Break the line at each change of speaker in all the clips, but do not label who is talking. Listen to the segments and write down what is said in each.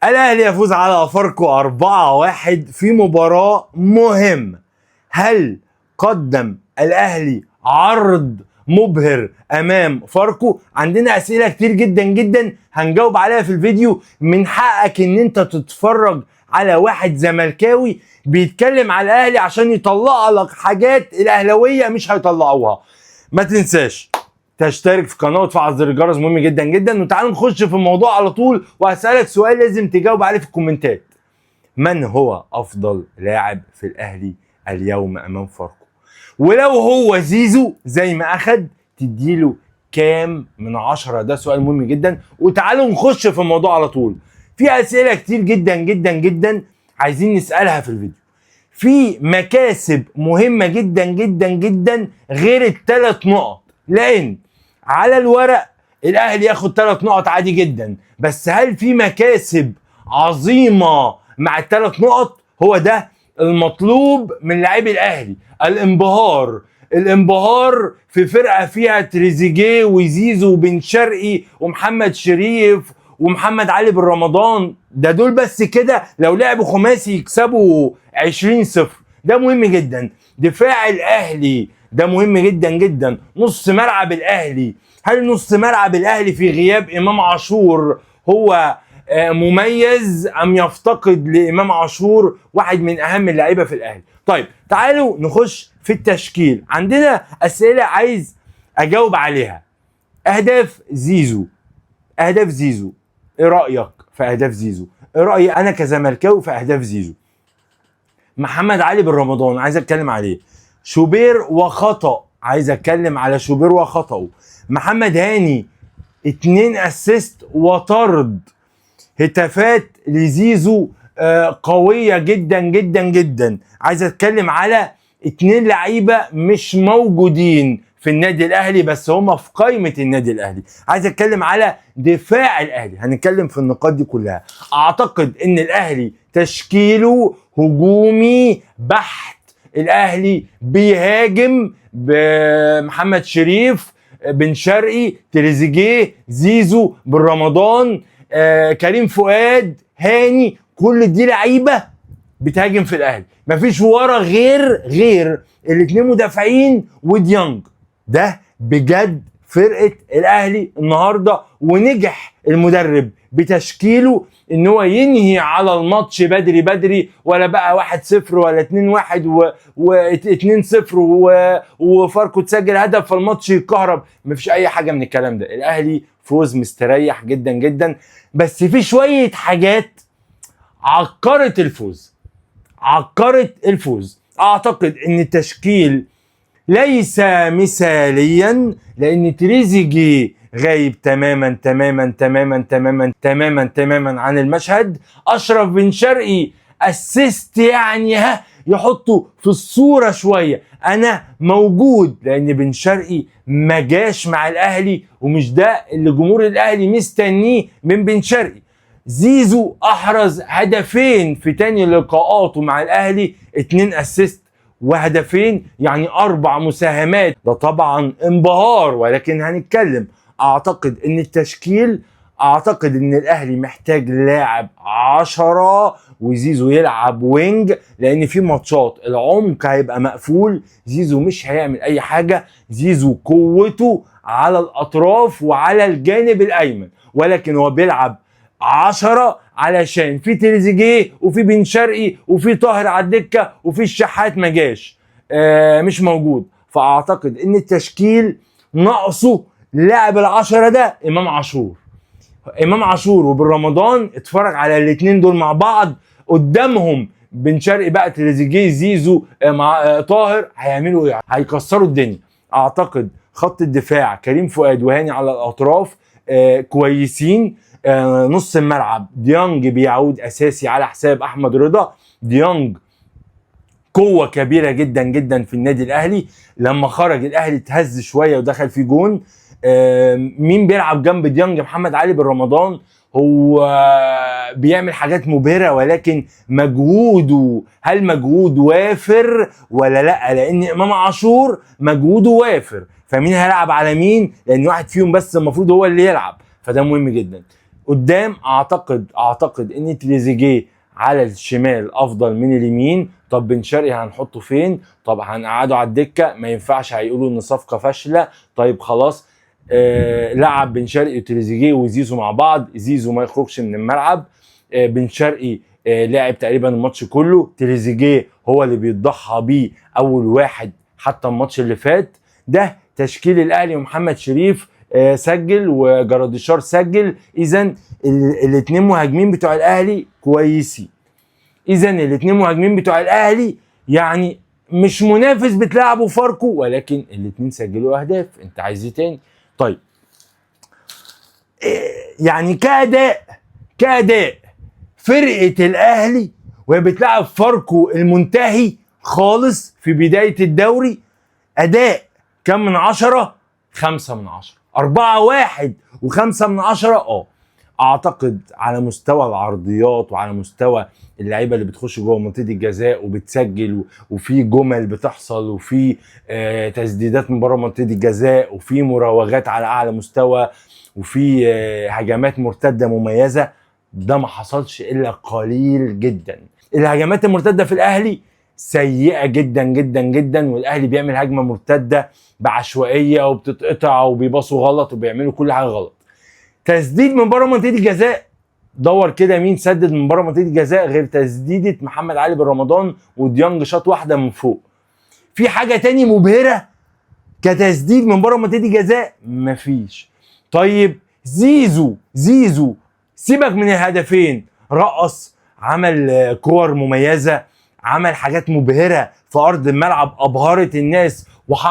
الاهلي يفوز على فاركو 4-1 في مباراة مهمة. هل قدم الاهلي عرض مبهر امام فاركو؟ عندنا اسئلة كتير جدا جدا هنجاوب عليها في الفيديو. من حقك ان انت تتفرج على واحد زملكاوي بيتكلم على الاهلي عشان يطلع لك حاجات الاهلاوية مش هيطلعوها. ما تنساش تشترك في القناه وتفعل زر الجرس، مهم جدا جدا. وتعالوا نخش في الموضوع على طول، وهسألك سؤال لازم تجاوب عليه في الكومنتات. من هو افضل لاعب في الاهلي اليوم امام فاركو؟ ولو هو زيزو زي ما اخد تديله كام من 10؟ ده سؤال مهم جدا. وتعالوا نخش في الموضوع على طول. في اسئله كتير جدا جدا جدا عايزين نسالها في الفيديو. في مكاسب مهمه جدا جدا جدا غير ال3 نقط، لان على الورق الاهلي ياخد 3 نقط عادي جدا، بس هل في مكاسب عظيمه مع ال3 نقط؟ هو ده المطلوب من لاعبي الاهلي. الانبهار في فرقه فيها تريزيجيه وزيزو وبن شرقي ومحمد شريف ومحمد علي بن رمضان. ده دول بس كده لو لعبوا خماسي يكسبوا 20-0. ده مهم جدا. دفاع الاهلي ده مهم جدا جدا. نص ملعب الاهلي، هل نص ملعب الاهلي في غياب امام عاشور هو مميز ام يفتقد لامام عاشور واحد من اهم اللعيبه في الاهلي؟ طيب تعالوا نخش في التشكيل. عندنا اسئله عايز اجاوب عليها. اهداف زيزو، ايه رايك في اهداف زيزو؟ ايه رايي انا كزملكاوي في اهداف زيزو؟ محمد علي بن رمضان عايز اتكلم عليه. شوبير وخطأ، عايز اتكلم على شوبير وخطأه. محمد هاني 2 اسيست وطرد. هتافات لزيزو قوية جدا جدا جدا. عايز اتكلم على 2 لعيبة مش موجودين في النادي الاهلي بس هم في قائمة النادي الاهلي. عايز اتكلم على دفاع الاهلي. هنتكلم في النقاط دي كلها. اعتقد ان الاهلي تشكيله هجومي بحت. الاهلي بيهاجم بمحمد شريف، بن شرقي، تريزيجيه، زيزو، بن رمضان، كريم فؤاد، هاني. كل دي لعيبه بتهاجم في الاهلي. مفيش ورا غير الاثنين مدافعين وديانج. ده بجد فرقه الاهلي النهارده. ونجح المدرب بتشكيله ان هو ينهي على الماتش بدري، ولا بقى 1-0 ولا 2-1 و2-0 وفاركو تسجل هدف فالماتش يتكهرب. مفيش اي حاجه من الكلام ده. الاهلي فوز مستريح جدا جدا، بس في شويه حاجات عكرت الفوز. اعتقد ان التشكيل ليس مثاليا، لان تريزيجيه غايب تماما عن المشهد. اشرف بن شرقي اسيست يعني يحطه في الصورة شوية. انا موجود لان بن شرقي ما جاش مع الاهلي، ومش ده اللي جمهور الاهلي مستنيه من بن شرقي. زيزو احرز هدفين في تاني لقاءاته مع الاهلي، 2 اسيست وهدفين، يعني 4 مساهمات. ده طبعا انبهار، ولكن هنتكلم. اعتقد ان التشكيل، اعتقد ان الاهلي محتاج لاعب 10 وزيزو يلعب وينج، لان في ماتشات العمق هيبقى مقفول. زيزو مش هيعمل اي حاجة. زيزو قوته على الاطراف وعلى الجانب الايمن، ولكن هو بيلعب 10 علشان في تريزيجيه وفي بن شرقي وفي طاهر على الدكه وفي الشحات ما جاش، مش موجود. فاعتقد ان التشكيل ناقصه لاعب ال10 ده امام عاشور وبن رمضان. اتفرج على الاثنين دول مع بعض، قدامهم بن شرقي بقى، تريزيجيه، زيزو مع طاهر، هيعملوا ايه؟ هيكسروا الدنيا. اعتقد خط الدفاع كريم فؤاد وهاني على الاطراف كويسين. نص الملعب ديانج بيعود اساسي على حساب احمد رضا. ديانج قوة كبيرة جدا جدا في النادي الاهلي. لما خرج الاهلي اتهز شوية ودخل في جون. مين بيلعب جنب ديانج؟ محمد علي بن رمضان. هو بيعمل حاجات مبهرة، ولكن مجهوده، هل مجهود وافر ولا لا؟ لان امام عاشور مجهوده وافر، فمين هيلعب على مين؟ لان واحد فيهم بس المفروض هو اللي يلعب. فده مهم جدا. قدام اعتقد ان تريزيجيه على الشمال افضل من اليمين. طب بن شرقي هنحطه فين؟ طب هنقعده على الدكه؟ ما ينفعش، هيقولوا ان صفقه فاشله. طيب خلاص، لعب بن شرقي وتريزيجيه وزيزو مع بعض، زيزو ما يخرجش من الملعب. بن شرقي لعب تقريبا الماتش كله، تريزيجيه هو اللي بيتضحى بيه اول واحد حتى الماتش اللي فات. ده تشكيل الاهلي، ومحمد شريف سجل وجراديشار سجل. اذا الاثنين مهاجمين بتوع الاهلي كويسين. اذا الاثنين مهاجمين بتوع الاهلي يعني مش منافس بتلعبوا فاركو، ولكن الاثنين سجلوا اهداف، انت عايز ايه تاني؟ طيب يعني كاداء فرقه الاهلي وهي بتلعب فاركو المنتهي خالص في بدايه الدوري، اداء كم من 10؟ 5 من 10، 4-1 و5 من 10. اعتقد على مستوى العرضيات وعلى مستوى اللعيبه اللي بتخش جوه منطقه الجزاء وبتسجل، وفي جمل بتحصل، وفي تسديدات من بره منطقه الجزاء، وفي مراوغات على اعلى مستوى، وفي هجمات مرتده مميزه، ده ما حصلش الا قليل جدا. الهجمات المرتده في الاهلي سيئه جدا جدا جدا، والاهلي بيعمل هجمه مرتده بعشوائيه وبتتقطع وبيباصوا غلط وبيعملوا كل حاجه غلط. تسديد من بره منطقه الجزاء، دور كده مين سدد من بره منطقه الجزاء غير تسديده محمد علي بن رمضان وديانج شاط واحده من فوق. في حاجه تاني مبهره كتسديد من بره منطقه الجزاء؟ مفيش. طيب زيزو سيبك من الهدفين، رقص، عمل كور مميزه، عمل حاجات مبهره في ارض الملعب ابهرت الناس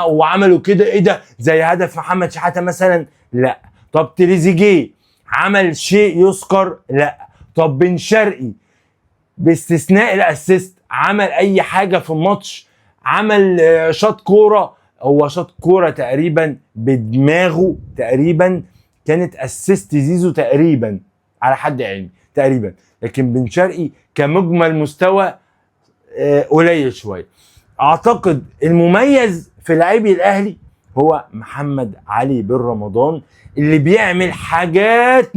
وعملوا كده ايه ده زي هدف محمد شحاته مثلا؟ لا. طب تريزيجيه عمل شيء يذكر؟ لا. طب بن شرقي باستثناء الاسيست عمل اي حاجه في الماتش؟ عمل شاط كوره، هو شاط كوره تقريبا بدماغه، تقريبا كانت اسيست زيزو تقريبا على حد علمي تقريبا، لكن بن شرقي كمجمل مستوى قليل شويه. اعتقد المميز في لاعبي الاهلي هو محمد علي بن رمضان، اللي بيعمل حاجات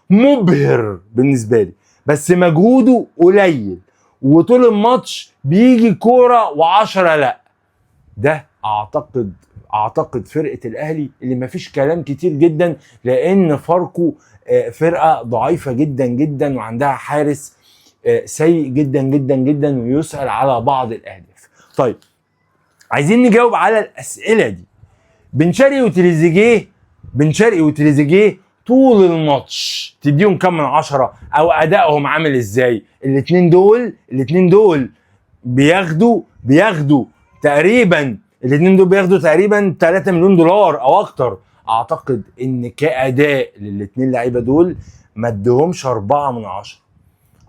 مبهر بالنسبه لي، بس مجهوده قليل، وطول الماتش بيجي كوره و10 لا. ده اعتقد فرقه الاهلي اللي مفيش كلام كتير جدا، لان فاركو فرقه ضعيفه جدا جدا وعندها حارس سيء جدا جدا جدا ويسأل على بعض الاهداف. طيب عايزين نجاوب على الاسئله دي. بن شرقي وتريزيجيه طول الماتش تديهم كم من 10 او ادائهم عامل ازاي؟ الاثنين دول بياخدوا تقريبا 3 مليون دولار او اكتر. اعتقد ان كاداء للاثنين لعيبه دول ما اديهمش 4 من 10.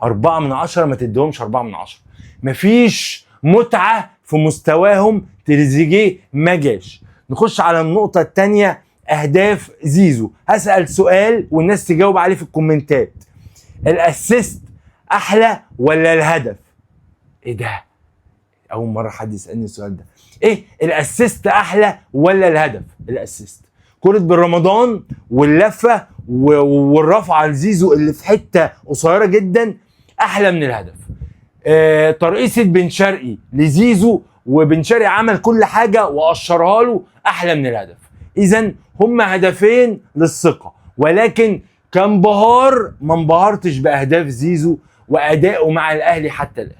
4 من 10 ما تديهمش 4 من 10. مفيش متعه في مستواهم. تريزيجيه ما جاش. نخش على النقطه الثانيه، اهداف زيزو. هسأل سؤال والناس تجاوب عليه في الكومنتات، الاسيست احلى ولا الهدف؟ ايه ده؟ اول مره حد يسالني السؤال ده. ايه الاسيست احلى ولا الهدف؟ الاسيست. كرة بن رمضان واللفه والرفعه لزيزو اللي في حته قصيره جدا احلى من الهدف. ترقيصه بن شرقي لزيزو وبن شرقي عمل كل حاجه وقشرها له احلى من الهدف. اذا هم هدفين للثقه، ولكن كانبهار ما انبهرتش باهداف زيزو وادائه مع الاهلي حتى الان.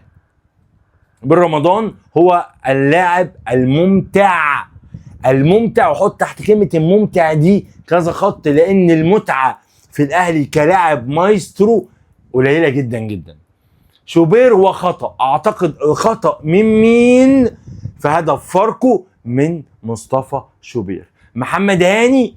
بن رمضان هو اللاعب الممتع، وحط تحت كلمه الممتع دي كذا خط، لان المتعه في الاهلي كلاعب مايسترو قليله جدا جدا. شوبير هو خطأ، اعتقد خطأ من مين في هدف فاركو؟ من مصطفى شوبير. محمد هاني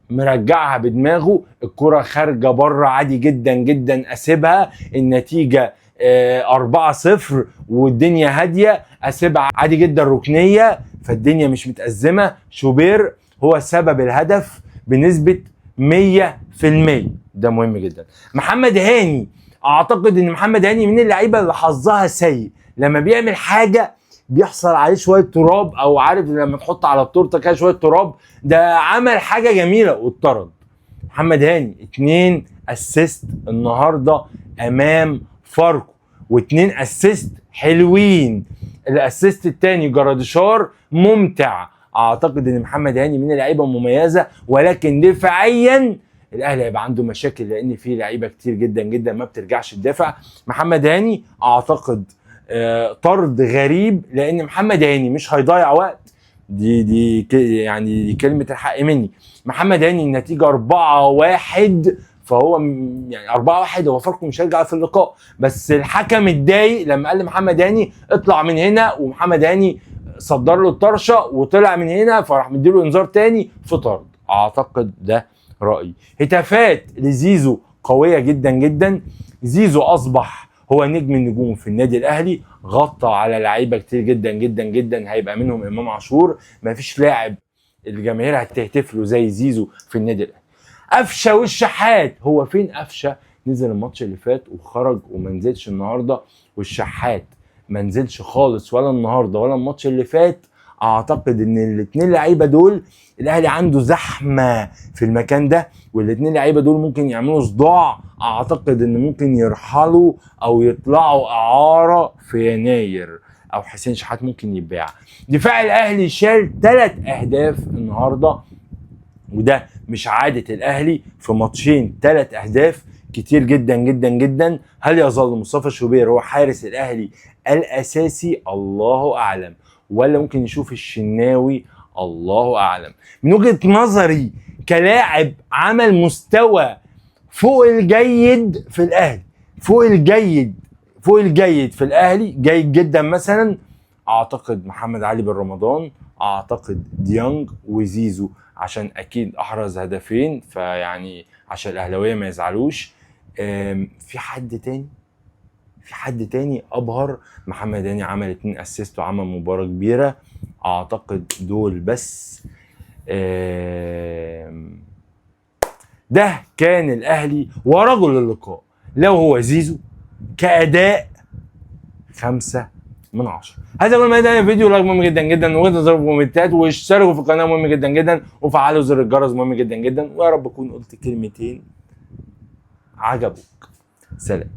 مرجعها بدماغه، الكرة خارجة بره عادي جدا جدا، اسيبها، النتيجة 4-0 والدنيا هادية، اسيبها عادي جدا ركنية، فالدنيا مش متأزمة. شوبير هو سبب الهدف بنسبة 100%، ده مهم جدا. محمد هاني، اعتقد ان محمد هاني من اللعيبة اللي حظها سيء، لما بيعمل حاجة بيحصل عليه شويه تراب، او عارف لما تحط على التورته كده شويه تراب، ده عمل حاجه جميله واتطرد. محمد هاني 2 اسيست النهارده امام فاركو، و2 اسيست حلوين. الاسيست الثاني جراديشار ممتع. اعتقد ان محمد هاني من اللعيبه المميزه، ولكن دفاعيا الاهلي هيبقى عنده مشاكل، لان في لعيبه كتير جدا جدا ما بترجعش تدافع. محمد هاني اعتقد طرد غريب، لان محمد هاني مش هيضيع وقت. دي كلمه الحق مني. محمد هاني النتيجه 4-1، فهو يعني 4-1 هو فاركو مش هيرجع في اللقاء، بس الحكم اتضايق لما قال لمحمد هاني اطلع من هنا، ومحمد هاني صدر له الطرشه وطلع من هنا، فراح مديله انذار تاني في طرد. اعتقد ده رايي. هتافات لزيزو قويه جدا جدا. زيزو اصبح هو نجم النجوم في النادي الاهلي، غطى على لعيبه كتير جدا جدا جدا، هيبقى منهم امام عاشور. مفيش لاعب الجماهير هتهتف له زي زيزو في النادي الاهلي. قفشه والشحات، هو فين قفشه؟ نزل الماتش اللي فات وخرج وما نزلش النهارده، والشحات ما نزلش خالص ولا النهارده ولا الماتش اللي فات. اعتقد ان الاثنين لعيبه دول الاهلي عنده زحمه في المكان ده، والاثنين لعيبه دول ممكن يعملوا صداع. اعتقد ان ممكن يرحلوا او يطلعوا اعاره في يناير، او حسين شحات ممكن يتباع. دفاع الاهلي شال 3 اهداف النهارده، وده مش عاده الاهلي في ماتشين 3 اهداف، كتير جدا جدا جدا. هل يظل مصطفى شوبير هو حارس الاهلي الاساسي؟ الله اعلم. ولا ممكن نشوف الشناوي؟ الله اعلم. من وجهة نظري كلاعب عمل مستوى فوق الجيد في الاهلي، فوق الجيد في الاهلي، جيد جدا مثلا، اعتقد محمد علي بن رمضان، اعتقد ديانج وزيزو، عشان اكيد احرز هدفين، فيعني عشان الاهلاويه ما يزعلوش. في حد تاني ابهر. محمد هاني عمل 2 اسيست وعمل مباراه كبيره. اعتقد دول بس. ده كان الاهلي ورجل اللقاء لو هو زيزو كاداء 5/10. هذا كل ما يدعي الفيديو. لايك مهم جدا جدا، وتظهروا في الكومنتات، واشتركوا في القناه مهم جدا جدا، وفعلوا زر الجرس مهم جدا جدا. ويا رب اكون قلت كلمتين عجبوك. سلام.